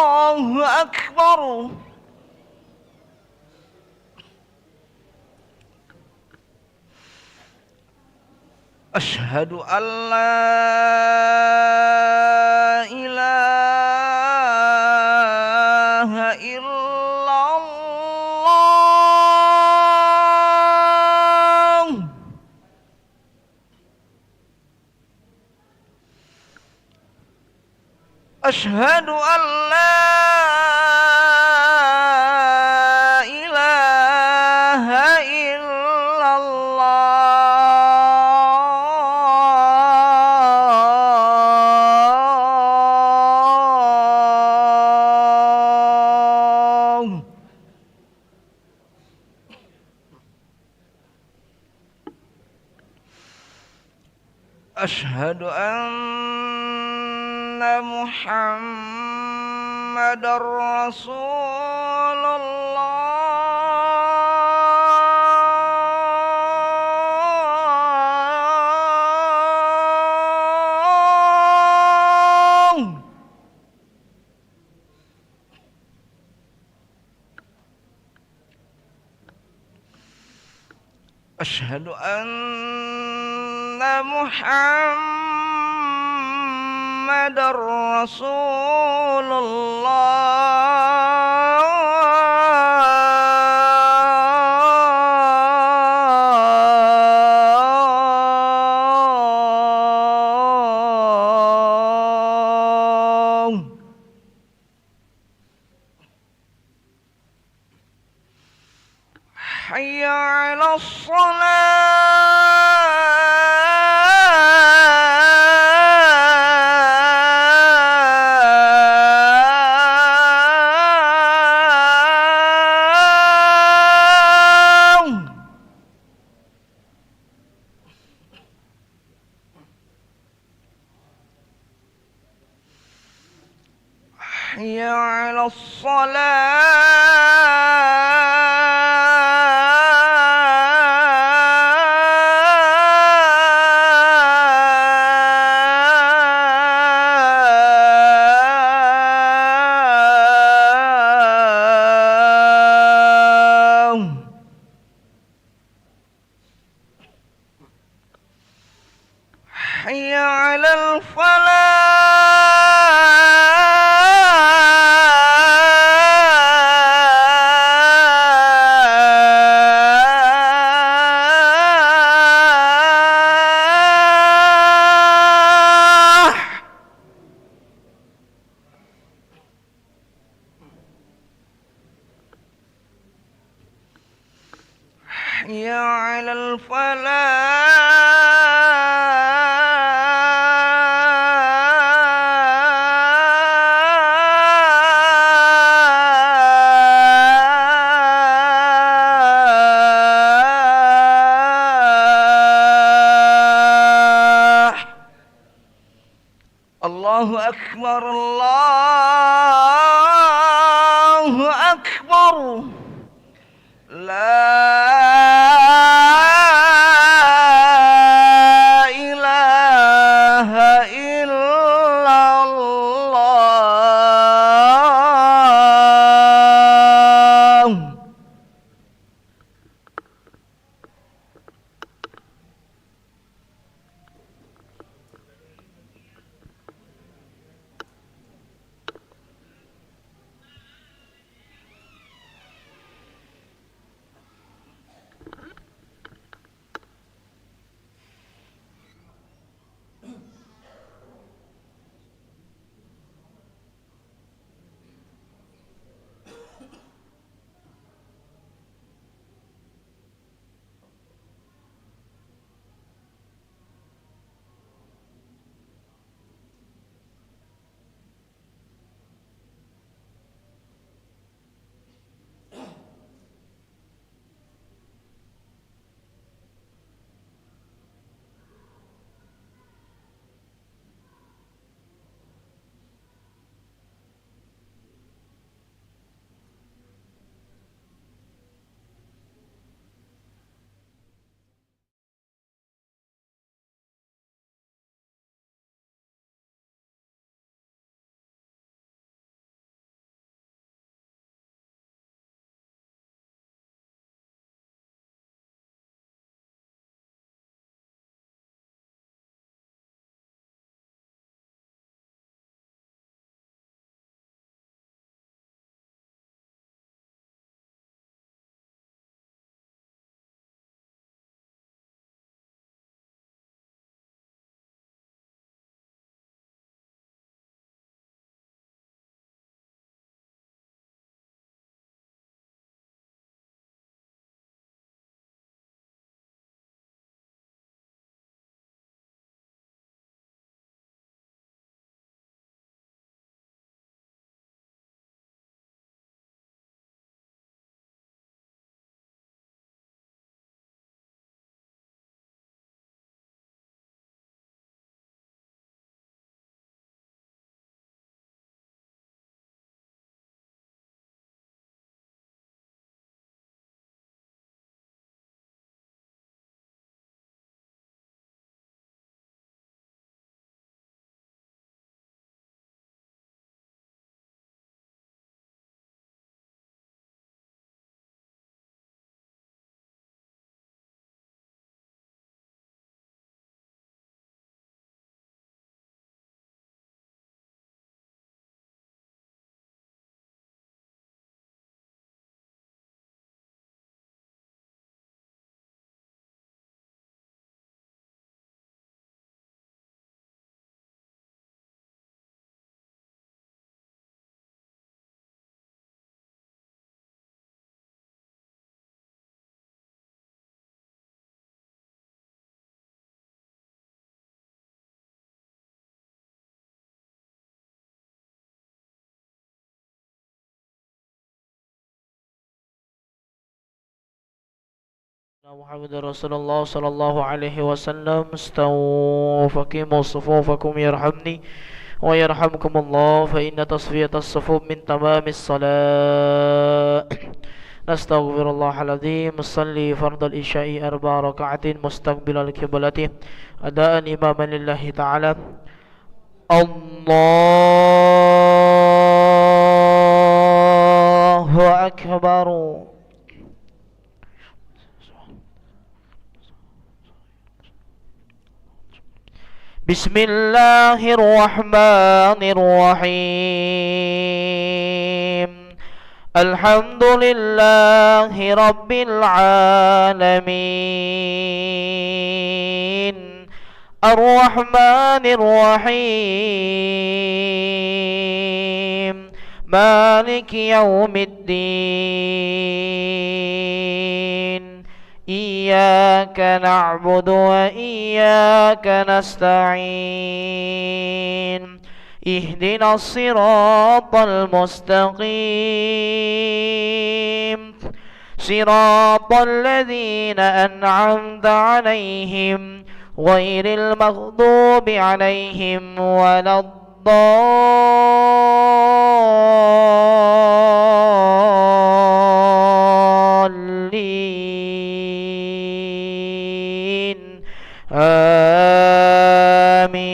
الله أكبر. أشهد أن لا إله إلا الله. أشهد أن لا إله إلا الله. أشهد أن محمد رسول الله. أشهد أن محمد رسول الله. حي على الصلاة. حي على الصلاة. حي على الفلاح. حي على الفلاح. الله أكبر الله أكبر. لا إله إلا الله. محمد رسول الله صلى الله عليه وسلم. استووا فقيموا صفوفكم يرحمني ويرحمكم الله، فإن تصفية الصفوف من تمام الصلاة. نستغفر الله العظيم. نصلي فرض العشاء 4 ركعات مستقبل القبلة أداء إماما لله تعالى. الله أكبر. بسم الله الرحمن الرحيم. الحمد لله رب العالمين، الرحمن الرحيم، مالك يوم الدين. إياك نعبد وإياك نستعين. اهدنا الصراط المستقيم، صراط الذين أنعمت عليهم غير المغضوب عليهم ولا الضالين. آمين.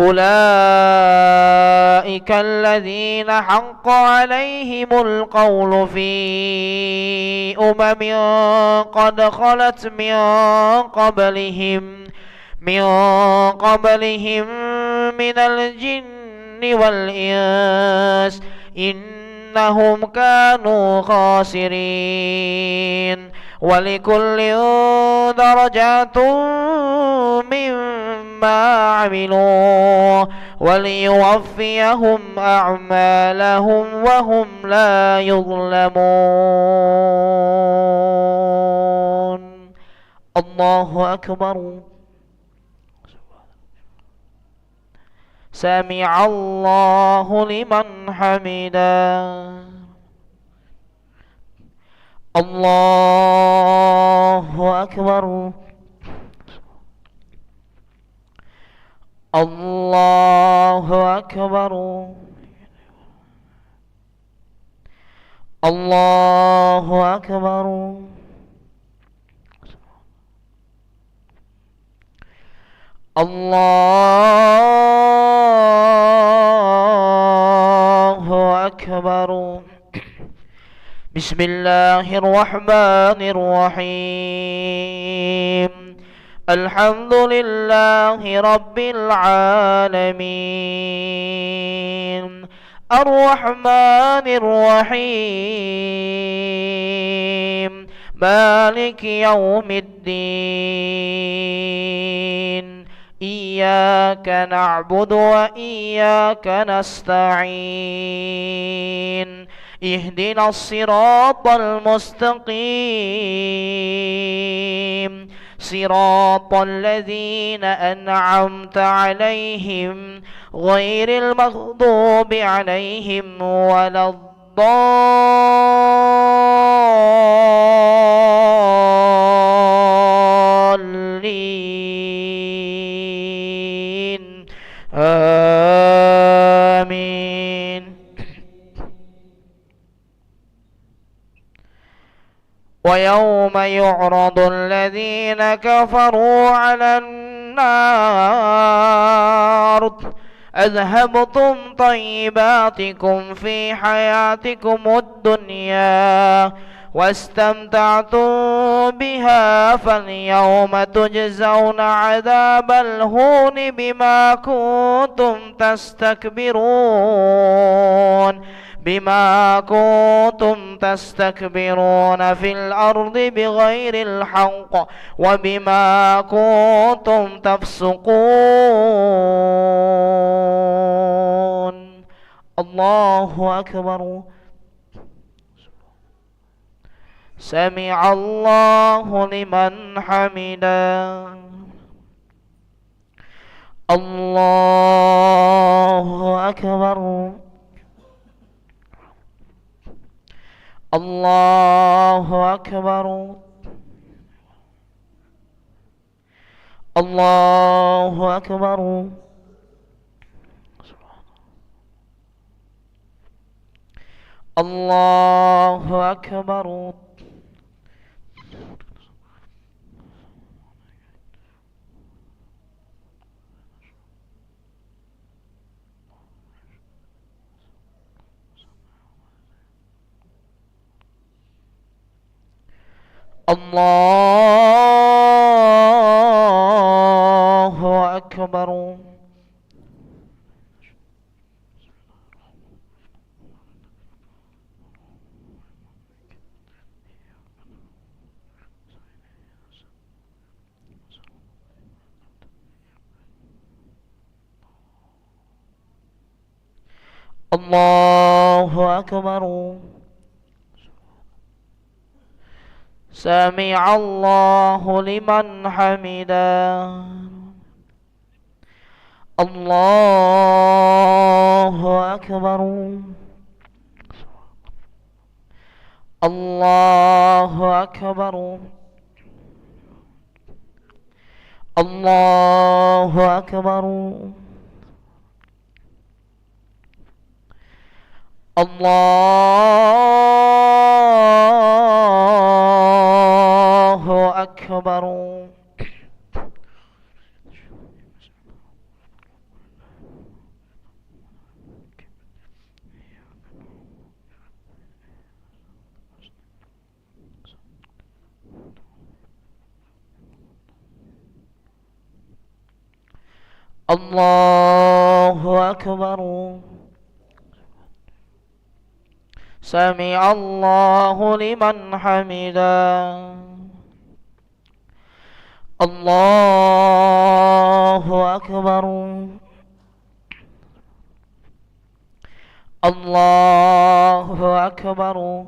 أولئك الذين حق عليهم القول في قد خلت من قبلهم من الجن والإنس، إنهم كانوا خاسرين. ولكل درجات مما عملوا وليوفيهم أعمالهم وهم لا يظلمون. الله أكبر. سمع الله لمن حمده. الله أكبر. الله أكبر. الله أكبر. الله أكبر. بسم الله الرحمن الرحيم. الحمد لله رب العالمين، الرحمن الرحيم، مالك يوم الدين. إياك نعبد وإياك نستعين. اهدنا الصراط المستقيم، صراط الذين أنعمت عليهم غير المغضوب عليهم ولا الضالين. آمين. ويوم يعرض الذين كفروا على النار أذهبتم طيباتكم في حياتكم الدنيا واستمتعتم بها، فاليوم تجزون عذاب الهون بما كنتم تستكبرون في الأرض بغير الحق وبما كنتم تفسقون. الله أكبر. سمع الله لمن حمده. الله أكبر. الله أكبر الله أكبر الله أكبر الله أكبر الله أكبر سمع الله لمن حمده الله أكبر الله أكبر الله أكبر الله أكبر الله أكبر سمع الله لمن حمده الله أكبر الله أكبر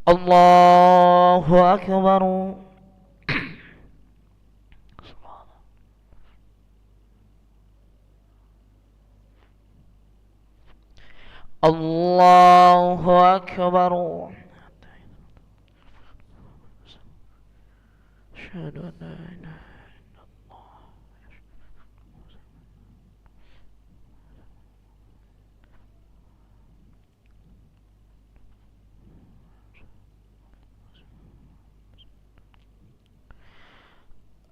الله أكبر الله أكبر أشهد أن لا إله إلا الله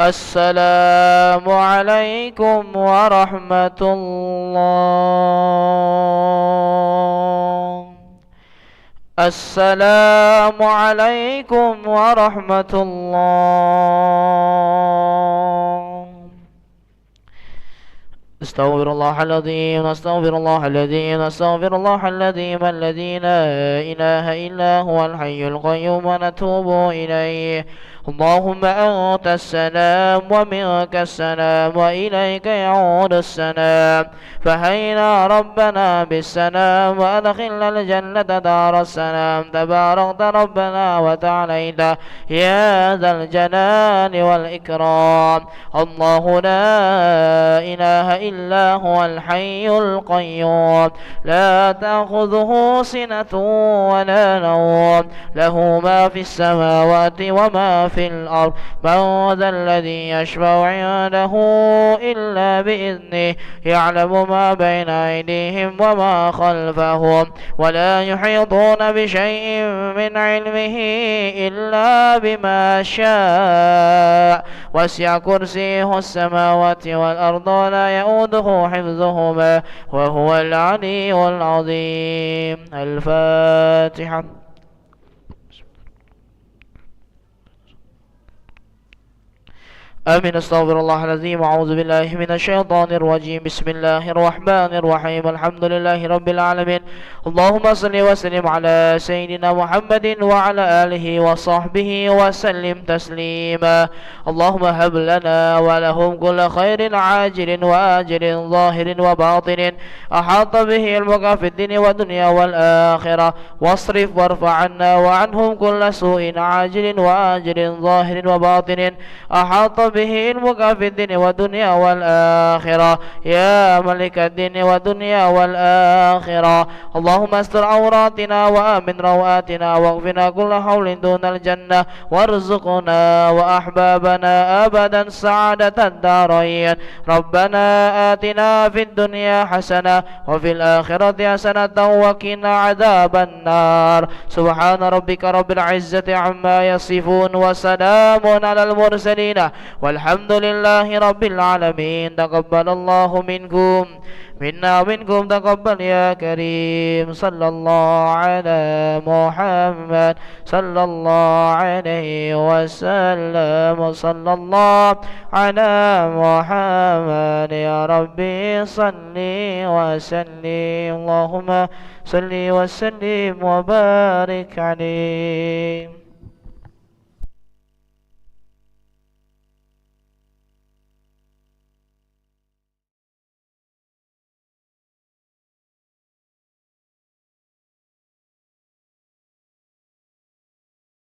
السلام عليكم ورحمة الله السلام عليكم ورحمة الله استغفر الله العظيم استغفر الله العظيم استغفر الله العظيم الذي لا إله إلا هو الحي القيوم ونتوب إليه اللهم أنت السلام ومنك السلام وإليك يعود السلام فهينا ربنا بالسلام وأدخلنا الجنة دار السلام تباركت ربنا وتعاليت يا ذا الجلال والإكرام الله لا إله إلا هو الحي القيوم لا تأخذه سنة ولا نوم له ما في السماوات وما في الأرض من ذا الذي يشفع عنده إلا بإذنه يعلم ما بين أيديهم وما خلفهم ولا يحيطون بشيء من علمه إلا بما شاء وسع كرسيه السماوات والأرض ولا يؤوده حفظهما وهو العلي العظيم الفاتحة آمين استغفر الله العظيم أعوذ بالله من الشيطان الرجيم بسم الله الرحمن الرحيم الحمد لله رب العالمين اللهم صل وسلم على سيدنا محمد وعلى آله وصحبه وسلم تسليما اللهم هب لنا ولهم كل خير عاجل وآجل ظاهر وباطن أحاط به علمك في الدين والدنيا والآخرة واصرف وارفع عنا وعنهم كل سوء عاجل وآجل ظاهر وباطن أحاط به به علمك في الدين والدنيا والآخرة يا ملك الدين والدنيا والآخرة اللهم استر عوراتنا وآمن روآتنا واغفنا كل حول دون الجنة وارزقنا وأحبابنا أبدا سعادة الدارين ربنا آتنا في الدنيا حسنة وفي الآخرة حسنة وقنا عذاب النار سبحان ربك رب العزة عما يصفون وسلام على المرسلين والحمد لله رب العالمين تقبل الله منكم منا ومنكم تقبل يا كريم صلى الله على محمد صلى الله عليه وسلم صلى الله على محمد يا ربي صل وسلم اللهم صل وسلم وبارك عليه